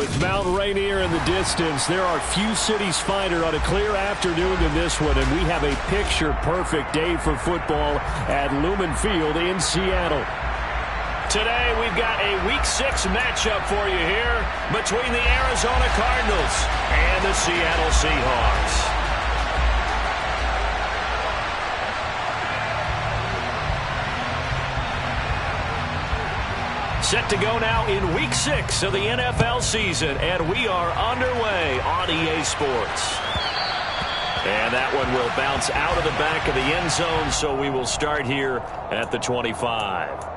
With Mount Rainier in the distance, there are few cities finer on a clear afternoon than this one, and we have a picture-perfect day for football at Lumen Field in Seattle. Today, we've got a Week 6 matchup for you here between the Arizona Cardinals and the Seattle Seahawks. Set to go now in Week 6 of the NFL season, and we are underway on EA Sports. And that one will bounce out of the back of the end zone, so we will start here at the 25.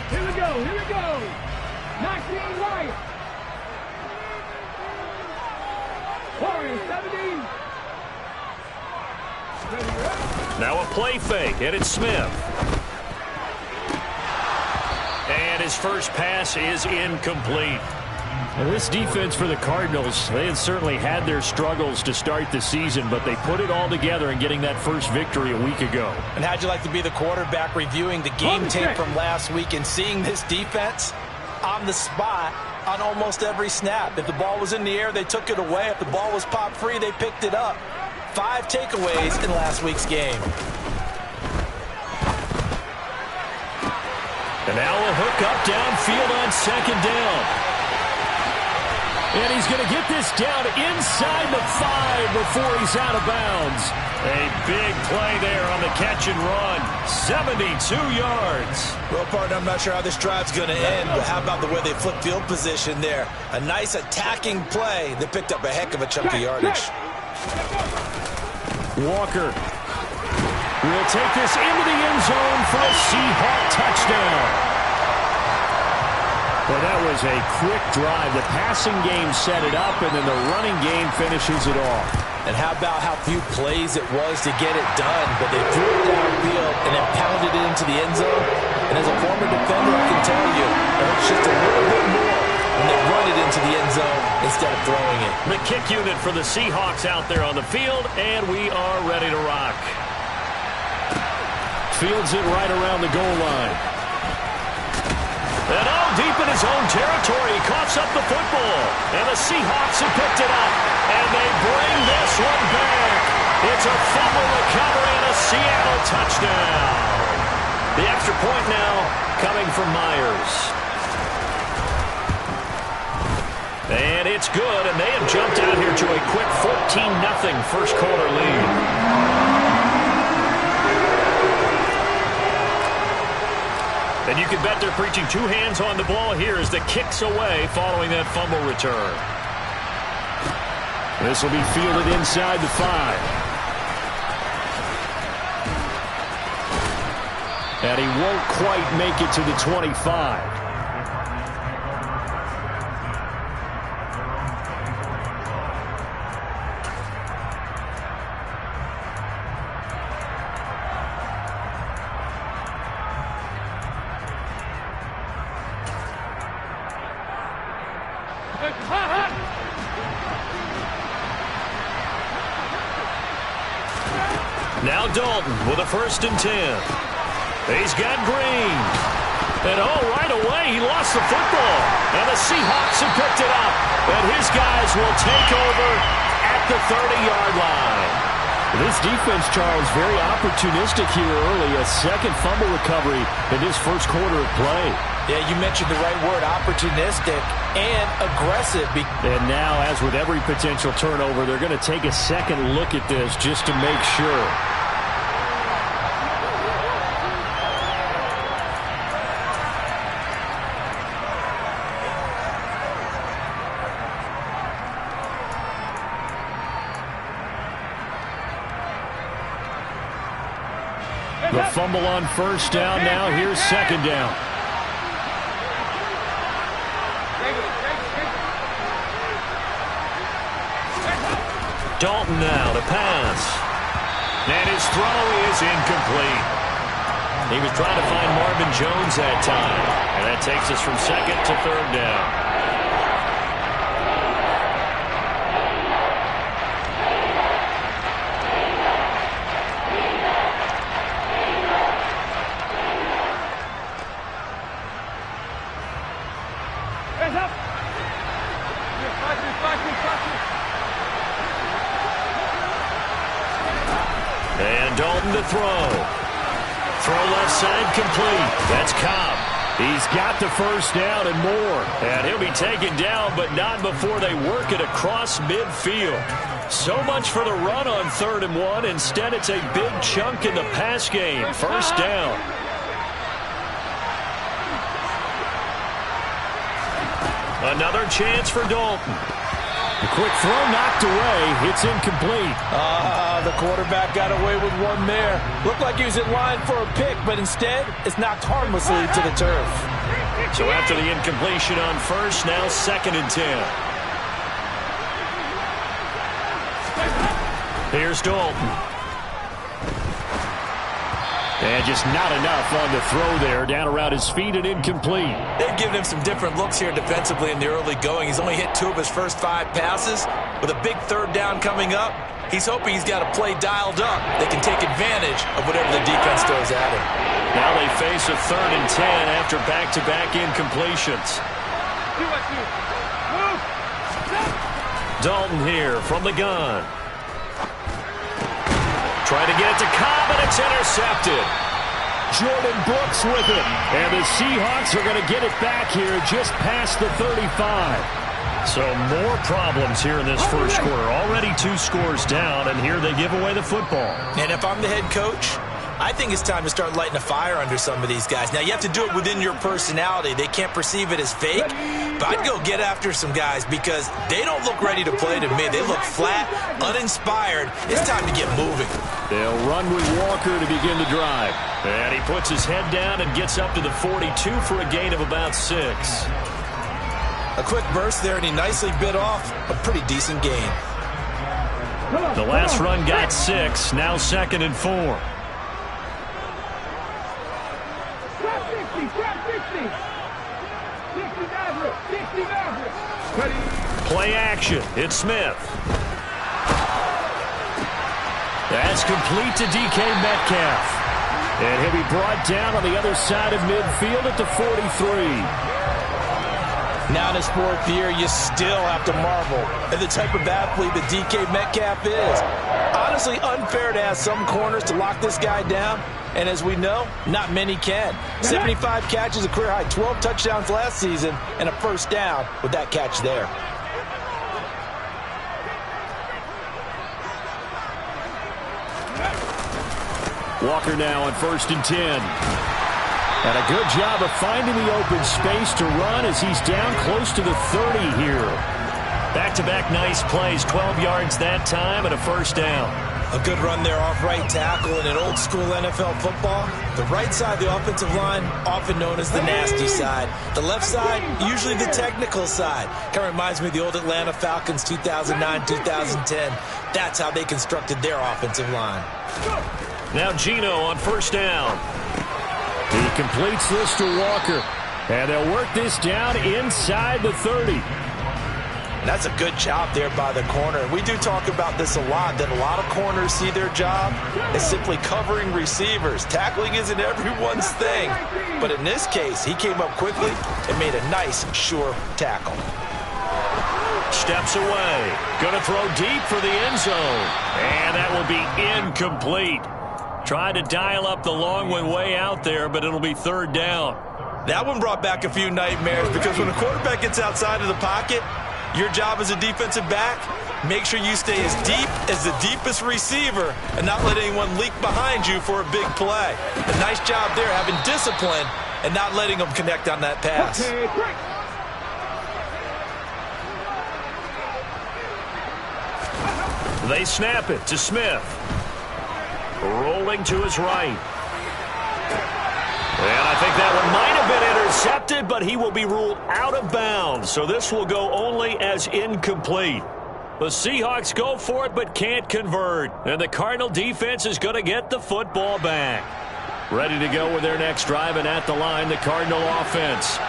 Here we go. 19 right. Warriors 17. Now a play fake, and it's Smith. And his first pass is incomplete. Well, this defense for the Cardinals, they had certainly had their struggles to start the season, but they put it all together in getting that first victory a week ago. And how'd you like to be the quarterback reviewing the game tape from last week and seeing this defense on the spot on almost every snap? If the ball was in the air, they took it away. If the ball was popped free, they picked it up. 5 takeaways in last week's game. And now a hook up downfield on second down. And he's going to get this down inside the 5 before he's out of bounds. A big play there on the catch and run. 72 yards. Well, partner, I'm not sure how this drive's going to end, but how about the way they flip field position there? A nice attacking play that picked up a heck of a chunk of yardage. Walker will take this into the end zone for a Seahawk touchdown. Well, that was a quick drive. The passing game set it up, and then the running game finishes it off. And how about how few plays it was to get it done, but they threw it downfield and then pounded it into the end zone. And as a former defender, I can tell you, it hurts just a little bit more when they run it into the end zone instead of throwing it. The kick unit for the Seahawks out there on the field, and we are ready to rock. Fields it right around the goal line. And deep in his own territory, he coughs up the football. And the Seahawks have picked it up. And they bring this one back. It's a fumble recovery and a Seattle touchdown. The extra point now coming from Myers. And it's good, and they have jumped out here to a quick 14-0 first quarter lead. And you can bet they're preaching 2 hands on the ball here as the kick's away following that fumble return. This will be fielded inside the 5. And he won't quite make it to the 25. Now Dalton with a 1st and 10. He's got Green. And right away he lost the football. And the Seahawks have picked it up. And his guys will take over at the 30-yard line. This defense, Charles, very opportunistic here early. A second fumble recovery in this first quarter of play. Yeah, you mentioned the right word, opportunistic and aggressive. And now, as with every potential turnover, they're going to take a second look at this just to make sure. The fumble on first down. Now here's second down. Dalton now to pass. And his throw is incomplete. He was trying to find Marvin Jones that time. And that takes us from second to third down. And Dalton to throw. Throw left side complete. That's Cobb. He's got the first down and more. And he'll be taken down, but not before they work it across midfield. So much for the run on 3rd and 1. Instead, it's a big chunk in the pass game. First down. Another chance for Dalton. The quick throw knocked away. It's incomplete. The quarterback got away with one there. Looked like he was in line for a pick, but instead, it's knocked harmlessly to the turf. So after the incompletion on first, now 2nd and 10. Here's Dalton. And just not enough on the throw there. Down around his feet and incomplete. They've given him some different looks here defensively in the early going. He's only hit 2 of his first 5 passes. With a big 3rd down coming up, he's hoping he's got a play dialed up that can take advantage of whatever the defense throws at him. Now they face a 3rd and 10 after back-to-back incompletions. Dalton here from the gun. Trying to get it to Cobb, and it's intercepted. Jordan Brooks with it. And the Seahawks are going to get it back here just past the 35. So more problems here in this first quarter. Already 2 scores down, and here they give away the football. And if I'm the head coach, I think it's time to start lighting a fire under some of these guys. Now, you have to do it within your personality. They can't perceive it as fake. But I'd go get after some guys because they don't look ready to play to me. They look flat, uninspired. It's time to get moving. They'll run with Walker to begin the drive. And he puts his head down and gets up to the 42 for a gain of about 6. A quick burst there, and he nicely bit off a pretty decent gain. The last run got 6. Now 2nd and 4. Play action. It's Smith. That's complete to DK Metcalf. And he'll be brought down on the other side of midfield at the 43. Now in his 4th year, you still have to marvel at the type of athlete that DK Metcalf is. Honestly, unfair to ask some corners to lock this guy down. And as we know, not many can. 75 catches, a career high, 12 touchdowns last season, and a first down with that catch there. Walker now on 1st and 10. And a good job of finding the open space to run as he's down close to the 30 here. Back-to-back nice plays, 12 yards that time and a first down. A good run there off right tackle. In an old-school NFL football, the right side of the offensive line, often known as the nasty side. The left side, usually the technical side. Kind of reminds me of the old Atlanta Falcons 2009-2010. That's how they constructed their offensive line. Now Geno on first down. He completes this to Walker. And they'll work this down inside the 30. And that's a good job there by the corner. We do talk about this a lot, that a lot of corners see their job as simply covering receivers. Tackling isn't everyone's thing. But in this case, he came up quickly and made a nice, sure tackle. Steps away. Going to throw deep for the end zone. And that will be incomplete. Tried to dial up the long one way out there, but it'll be 3rd down. That one brought back a few nightmares because when a quarterback gets outside of the pocket, your job as a defensive back, make sure you stay as deep as the deepest receiver and not let anyone leak behind you for a big play. A nice job there, having discipline and not letting them connect on that pass. They snap it to Smith. Rolling to his right. And I think that one might have been intercepted, but he will be ruled out of bounds. So this will go only as incomplete. The Seahawks go for it but can't convert. And the Cardinal defense is going to get the football back. Ready to go with their next drive, and at the line, the Cardinal offense.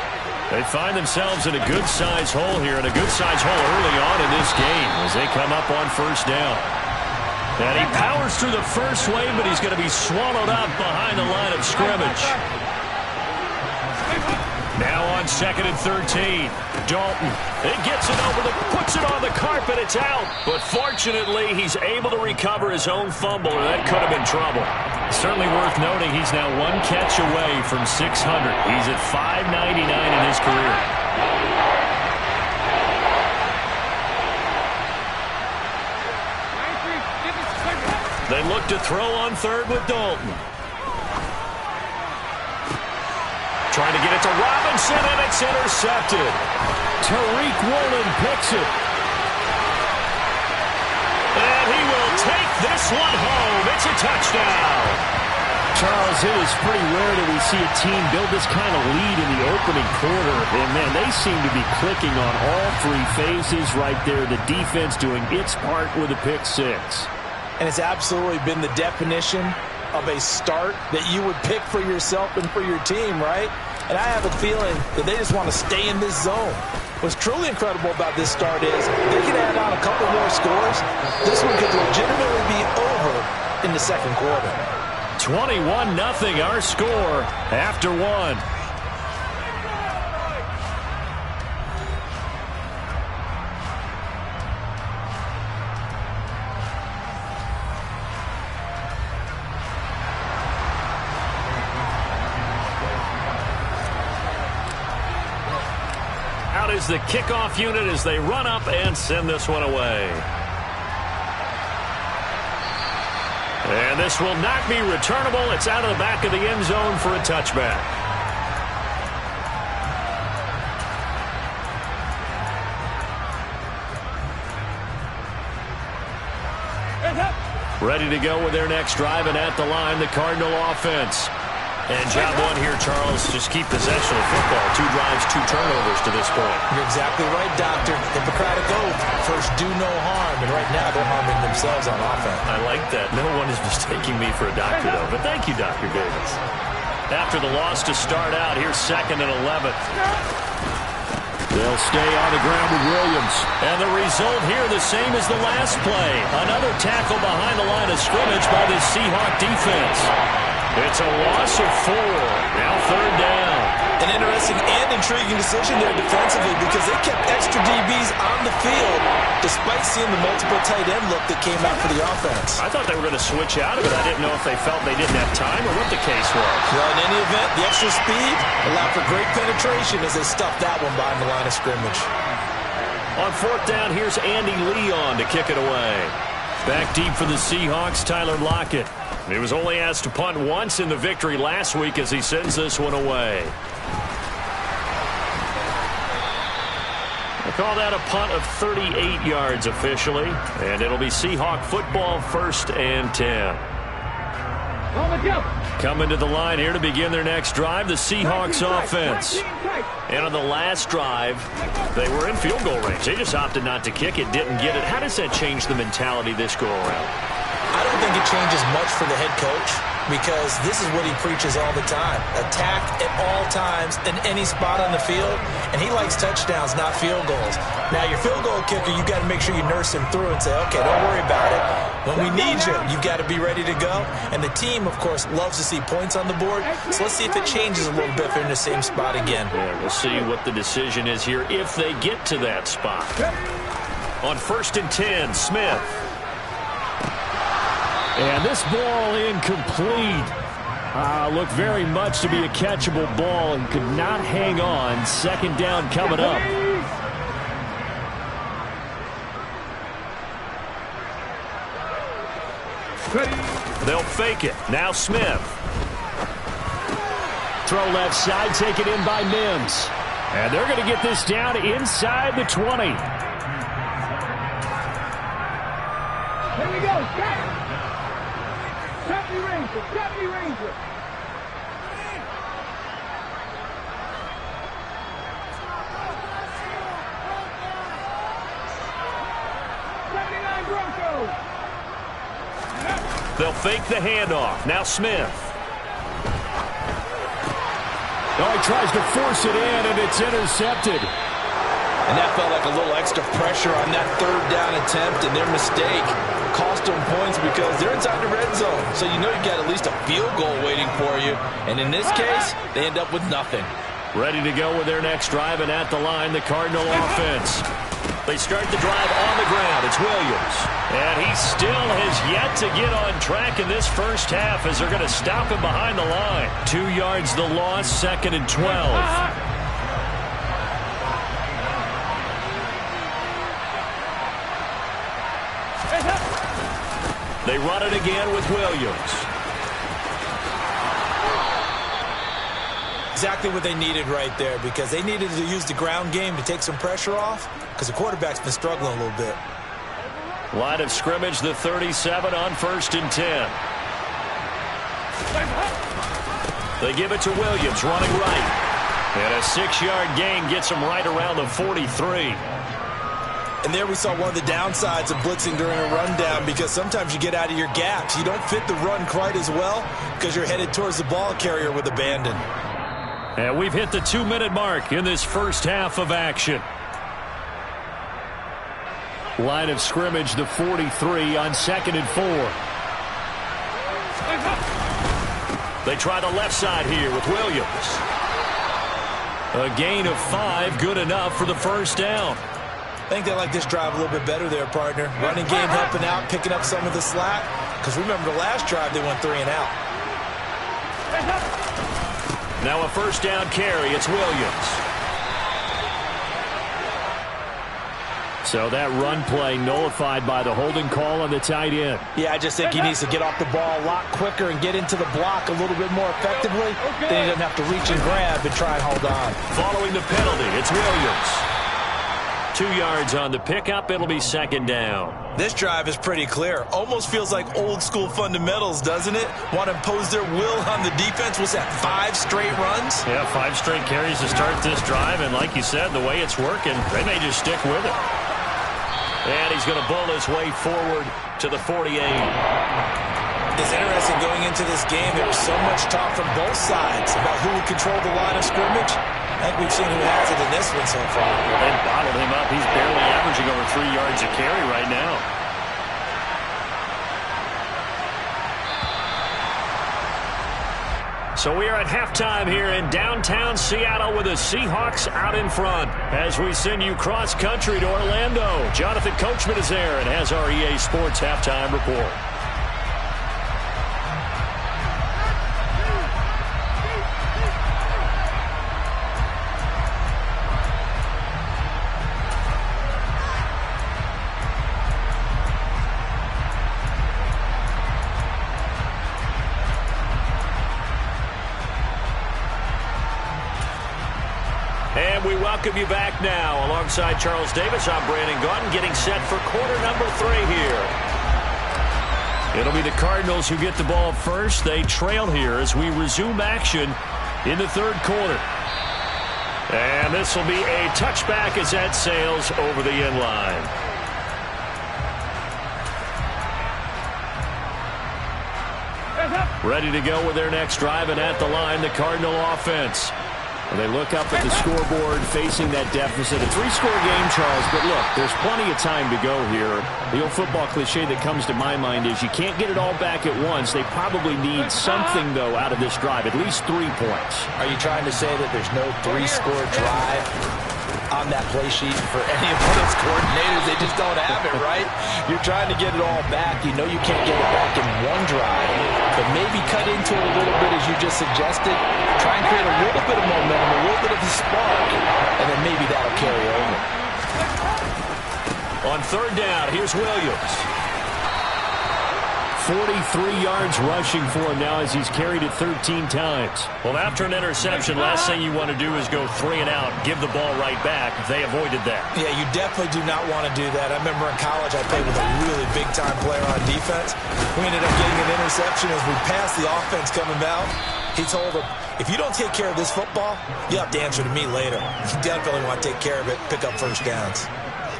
They find themselves in a good-sized hole here, and a good-sized hole early on in this game as they come up on first down. And he powers through the first wave, but he's going to be swallowed up behind the line of scrimmage. Now on 2nd and 13. Dalton. He gets it over puts it on the carpet. It's out. But fortunately, he's able to recover his own fumble, or that could have been trouble. Certainly worth noting he's now one catch away from 600. He's at 599 in his career. They look to throw on third with Dalton. Trying to get it to Robinson, and it's intercepted. Tariq Woolen picks it. And he will take this one home. It's a touchdown. Charles, it is pretty rare that we see a team build this kind of lead in the opening quarter. And, man, they seem to be clicking on all three phases right there. The defense doing its part with a pick six. And it's absolutely been the definition of a start that you would pick for yourself and for your team, right? And I have a feeling that they just want to stay in this zone. What's truly incredible about this start is they can add on a couple more scores. This one could legitimately be over in the second quarter. 21-0 our score after one. Out is the kickoff unit as they run up and send this one away. And this will not be returnable. It's out of the back of the end zone for a touchback. Ready to go with their next drive, and at the line, the Cardinal offense. And job one here, Charles, just keep possession of football. 2 drives, 2 turnovers to this point. You're exactly right, Doctor. Hippocratic oath. First, do no harm. And right now, they're harming themselves on offense. I like that. No one is mistaking me for a doctor, though. But thank you, Dr. Davis. After the loss to start out, here's 2nd and 11. They'll stay on the ground with Williams. And the result here the same as the last play. Another tackle behind the line of scrimmage by the Seahawk defense. It's a loss of 4. Now 3rd down. An interesting and intriguing decision there defensively because they kept extra DBs on the field despite seeing the multiple tight end look that came out for the offense. I thought they were going to switch out of it. I didn't know if they felt they didn't have time or what the case was. Well, in any event, the extra speed allowed for great penetration as they stuffed that one behind the line of scrimmage. On 4th down, here's Andy Leon to kick it away. Back deep for the Seahawks, Tyler Lockett. He was only asked to punt once in the victory last week as he sends this one away. They call that a punt of 38 yards officially, and it'll be Seahawk football 1st and 10. Coming to the line here to begin their next drive, the Seahawks offense. And on the last drive, they were in field goal range. They just opted not to kick it, didn't get it. How does that change the mentality this go around? I don't think it changes much for the head coach because this is what he preaches all the time. Attack at all times in any spot on the field, and he likes touchdowns, not field goals. Now, your field goal kicker, you got to make sure you nurse him through and say, okay, don't worry about it. When we need you, you've got to be ready to go. And the team, of course, loves to see points on the board, so let's see if it changes a little bit if they're in the same spot again. Yeah, we'll see what the decision is here if they get to that spot. On 1st and 10, Smith. And this ball incomplete. Looked very much to be a catchable ball and could not hang on. 2nd down coming up. They'll fake it. Now Smith. Throw left side, taken in by Mims. And they're going to get this down inside the 20. Here we go. Stop the Ranger. Stop the Ranger. They'll fake the handoff. Now Smith. Oh, he tries to force it in, and it's intercepted. And that felt like a little extra pressure on that third down attempt, and their mistake cost them points because they're inside the red zone. So you know you got at least a field goal waiting for you. And in this case, they end up with nothing. Ready to go with their next drive, and at the line, the Cardinal offense. They start the drive on the ground. It's Williams. And he still has yet to get on track in this first half as they're going to stop him behind the line. 2 yards the loss, 2nd and 12. They run it again with Williams. Exactly what they needed right there, because they needed to use the ground game to take some pressure off, because the quarterback's been struggling a little bit. Line of scrimmage, the 37 on 1st and 10. They give it to Williams, running right. And a 6-yard gain gets him right around the 43. And there we saw one of the downsides of blitzing during a rundown, because sometimes you get out of your gaps. You don't fit the run quite as well because you're headed towards the ball carrier with abandon. And we've hit the 2-minute mark in this first half of action. Line of scrimmage, the 43 on 2nd and 4. They try the left side here with Williams. A gain of 5, good enough for the first down. I think they like this drive a little bit better there, partner. Running game helping out, picking up some of the slack. Because remember the last drive, they went 3 and out. Now a first down carry. It's Williams. So that run play nullified by the holding call on the tight end. Yeah, I just think he needs to get off the ball a lot quicker and get into the block a little bit more effectively. Then he doesn't have to reach and grab and try and hold on. Following the penalty, it's Williams. 2 yards on the pickup. It'll be 2nd down. This drive is pretty clear. Almost feels like old school fundamentals, doesn't it? Want to impose their will on the defense. Was that 5 straight runs? Yeah, 5 straight carries to start this drive. And like you said, the way it's working, they may just stick with it. And he's going to bull his way forward to the 48. It's interesting going into this game. There was so much talk from both sides about who would control the line of scrimmage. I think we've seen who has it in this one so far. Well, they bottled him up. He's barely averaging over 3 yards a carry right now. So we are at halftime here in downtown Seattle with the Seahawks out in front. As we send you cross-country to Orlando, Jonathan Coachman is there and has our EA Sports halftime report. And we welcome you back now. Alongside Charles Davis, I'm Brandon Gaudin, getting set for quarter number 3 here. It'll be the Cardinals who get the ball first. They trail here as we resume action in the 3rd quarter. And this will be a touchback as that sails over the end line. Ready to go with their next drive, and at the line, the Cardinal offense. And they look up at the scoreboard facing that deficit. A 3-score game, Charles, but look, there's plenty of time to go here. The old football cliche that comes to my mind is you can't get it all back at once. They probably need something, though, out of this drive, at least 3 points. Are you trying to say that there's no 3-score drive on that play sheet for any of those coordinators? They just don't have it, right? You're trying to get it all back. You know you can't get it back in one drive, but maybe cut into it a little bit as you just suggested. Try and create a little bit of momentum, a little bit of a spark, and then maybe that'll carry over. On 3rd down, here's Williams. 43 yards rushing for him now as he's carried it 13 times. Well, after an interception, last thing you want to do is go 3 and out, give the ball right back. They avoided that. Yeah, you definitely do not want to do that. I remember in college I played with a really big-time player on defense. We ended up getting an interception as we passed the offense coming out. He told him, if you don't take care of this football, you have to answer to me later. You definitely want to take care of it, pick up first downs.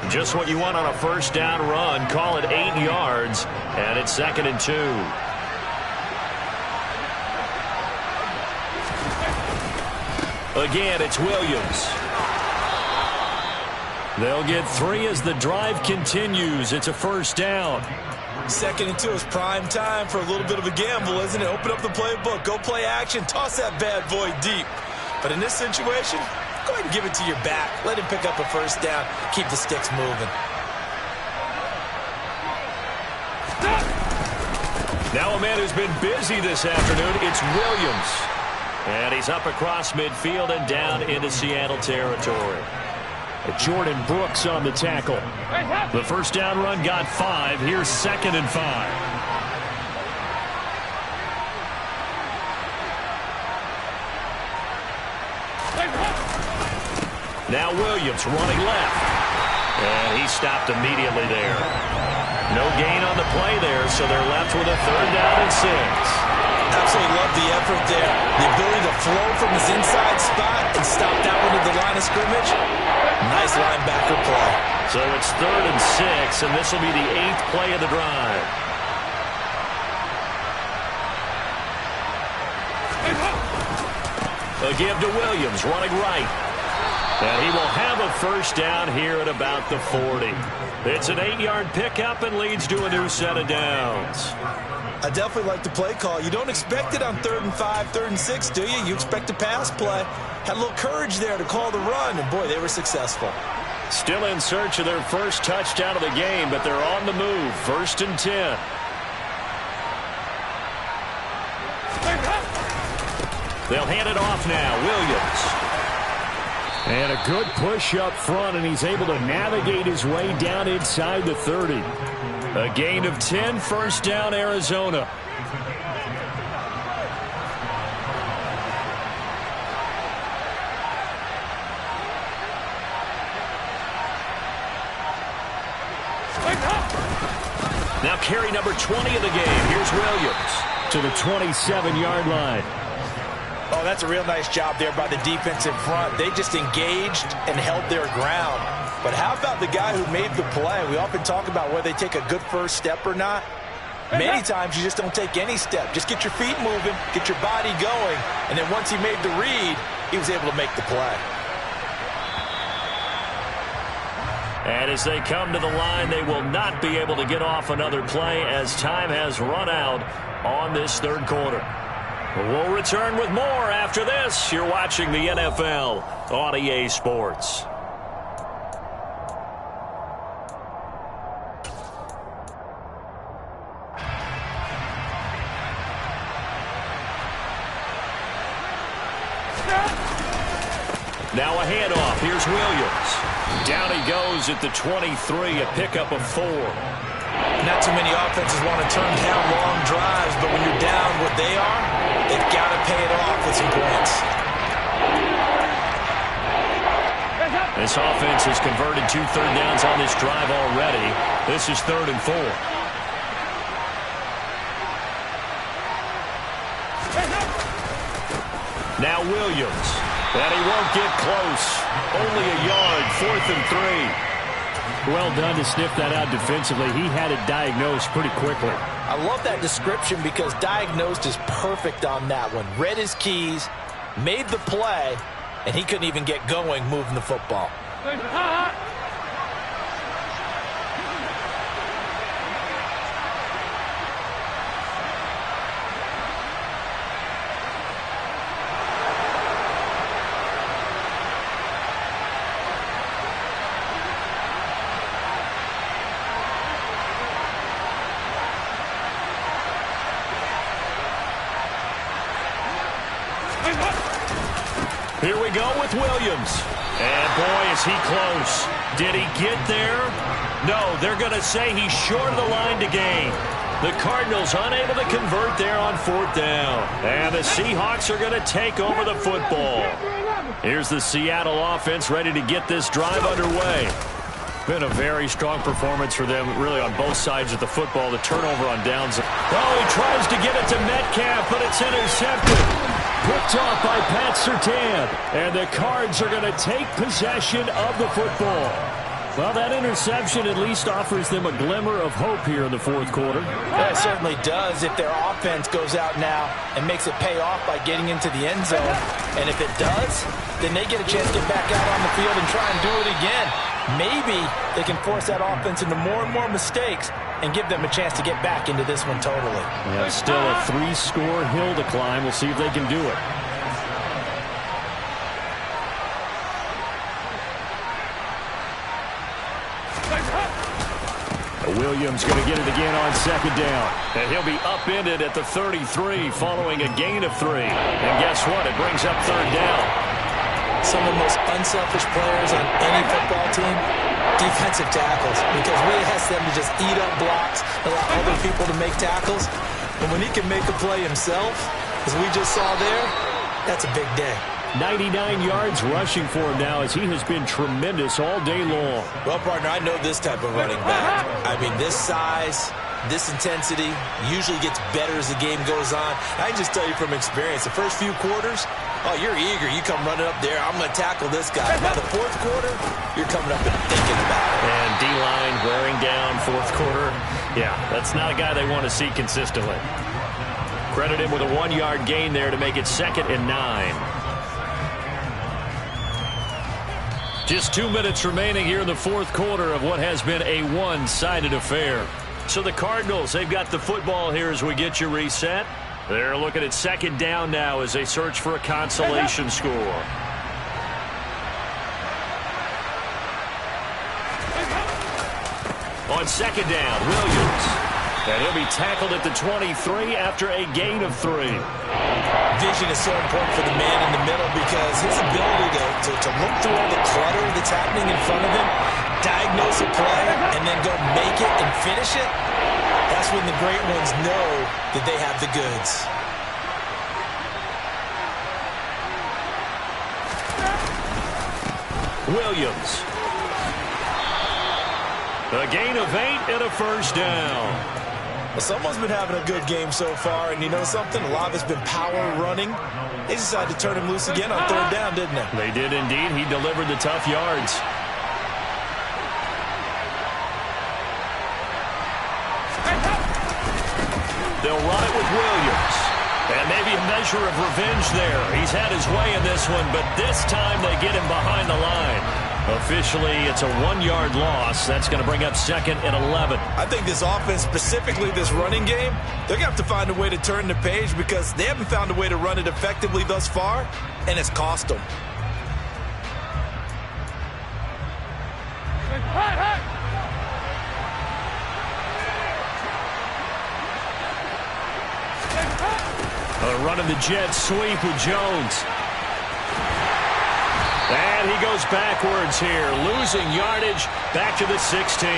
Just what you want on a first down run. Call it 8 yards, and it's 2nd and 2. Again, it's Williams. They'll get 3 as the drive continues. It's a first down. 2nd and 2 is prime time for a little bit of a gamble, isn't it? Open up the playbook, go play action, toss that bad boy deep. But in this situation, go ahead and give it to your back. Let him pick up a first down. Keep the sticks moving. Now a man who's been busy this afternoon, it's Williams. And he's up across midfield and down into Seattle territory. Jordan Brooks on the tackle. The first down run got 5. Here's 2nd and 5. Now Williams running left. And he stopped immediately there. No gain on the play there, so they're left with a 3rd down and 6. Absolutely love the effort there. The ability to flow from his inside spot and stop that one at the line of scrimmage. Nice linebacker play. So it's 3rd and 6, and this will be the 8th play of the drive. A give to Williams, running right. And he will have a first down here at about the 40. It's an 8-yard pickup and leads to a new set of downs. I definitely like the play call. You don't expect it on 3rd and 5, 3rd and 6, do you? You expect a pass play. Had a little courage there to call the run, and boy, they were successful. Still in search of their first touchdown of the game, but they're on the move. 1st and 10. They'll hand it off now. Williams. And a good push up front, and he's able to navigate his way down inside the 30. A gain of 10, first down, Arizona. Now carry number 20 of the game. Here's Williams. To the 27-yard line. Oh, that's a real nice job there by the defense in front. They just engaged and held their ground. But how about the guy who made the play? We often talk about whether they take a good first step or not. Many times you just don't take any step. Just get your feet moving, get your body going, and then once he made the read, he was able to make the play. And as they come to the line, they will not be able to get off another play as time has run out on this 3rd quarter. We'll return with more after this. You're watching the NFL on EA Sports. Now a handoff. Here's Williams. Down he goes at the 23, a pickup of 4. Not too many offenses want to turn down long drives, but when you're down what they are, they've got to pay it off with some points. This offense has converted 2 third downs on this drive already. This is 3rd and 4. Now Williams. And he won't get close. Only a yard, 4th and 3. Well done to sniff that out defensively. He had it diagnosed pretty quickly. I love that description because diagnosed is perfect on that one. Read his keys, made the play, and he couldn't even get going moving the football. Here we go with Williams. And boy, is he close. Did he get there? No, they're going to say he's short of the line to gain. The Cardinals unable to convert there on 4th down. And the Seahawks are going to take over the football. Here's the Seattle offense ready to get this drive underway. Been a very strong performance for them, really, on both sides of the football. The turnover on downs. Oh, he tries to get it to Metcalf, but it's intercepted. Picked off by Pat Surtain. And the Cards are going to take possession of the football. Well, that interception at least offers them a glimmer of hope here in the fourth quarter. Yeah, it certainly does if their offense goes out now and makes it pay off by getting into the end zone. And if it does, then they get a chance to get back out on the field and try and do it again. Maybe they can force that offense into more and more mistakes and give them a chance to get back into this one totally. Yeah, still a 3-score hill to climb. We'll see if they can do it. Williams going to get it again on second down. And he'll be upended at the 33 following a gain of 3. And guess what? It brings up third down. Some of the most unselfish players on any football team, defensive tackles, because we ask them to just eat up blocks, allow other people to make tackles. And when he can make a play himself, as we just saw there, that's a big day. 99 yards rushing for him now as he has been tremendous all day long. Well, partner, I know this type of running back. I mean, this size, this intensity usually gets better as the game goes on. I can just tell you from experience, the first few quarters, oh, you're eager. You come running up there, I'm going to tackle this guy. By the fourth quarter, you're coming up and thinking about it. And D-line wearing down fourth quarter. Yeah, that's not a guy they want to see consistently. Credit him with a 1-yard gain there to make it 2nd and 9. Just 2 minutes remaining here in the fourth quarter of what has been a one-sided affair. So the Cardinals, they've got the football here as we get you reset. They're looking at second down now as they search for a consolation score. On second down, Williams. And he'll be tackled at the 23 after a gain of 3. Vision is so important for the man in the middle because his ability to look through all the clutter that's happening in front of him, diagnose a play, and then go make it and finish it, that's when the great ones know that they have the goods. Williams. A gain of 8 and a first down. Well, someone's been having a good game so far, and you know something? A lot of it's been power running. They decided to turn him loose again on third down, didn't they? They did indeed. He delivered the tough yards. They'll run it with Williams. And maybe a measure of revenge there. He's had his way in this one, but this time they get him behind the line. Officially, it's a 1-yard loss. That's going to bring up 2nd and 11. I think this offense, specifically this running game, they're going to have to find a way to turn the page because they haven't found a way to run it effectively thus far, and it's cost them. Running the jet sweep with Jones. And he goes backwards here, losing yardage back to the 16.